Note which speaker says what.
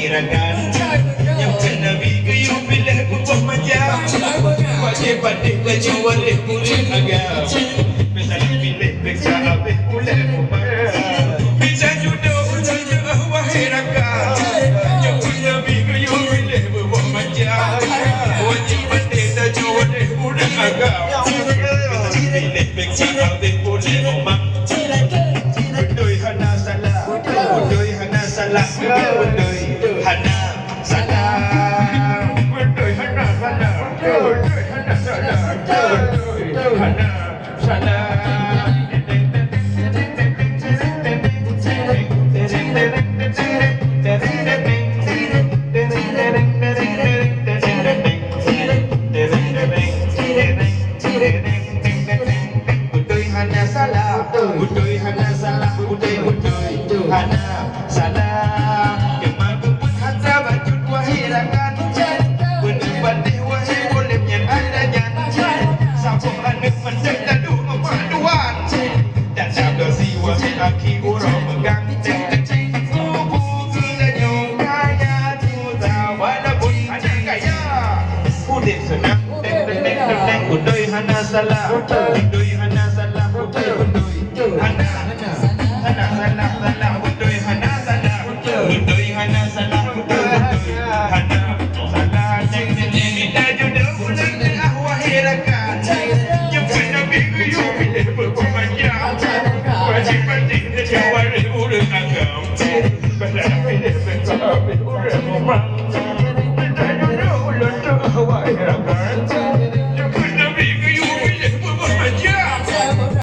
Speaker 1: melahirkan. Yang Nabi kayu pilih buah macam. Wajib padik baju waris murid agam. Bisa pilih beksa habis boleh mumpah. Bisa jodoh wahai rakan. Yang Nabi kayu pilih buah macam. Wajib padik baju waris murid agam. Bisa pilih beksa habis boleh mumpah. Udoi hana salah, udoi hana salah, udoi hana salah, udoi hana salah, udoi hana salah, udoi hana salah. Udoi hana salah, udoi hana salah, udoi hana salah. Kemana pun hata bajut wahai rakan. Benar bandih wahai boleh nyan adanya. Sambung anak mendek lalu memaduan. Dan sabda si wahai aki orang megang. Tubuh gelanya kaya juta walaupun ada kaya. Udip senang, udoi hana salah, udoi hana salah, udoi hana salah, salah, udoi hana salah, udoi hana salah, udoi hana salah. Kita jodoh bulan tengah wahai rakan. Yang Nabi kayu pilih buah macam. Wajib padik baju waris murid agam. Bisa pilih beksa habis murid mumpah.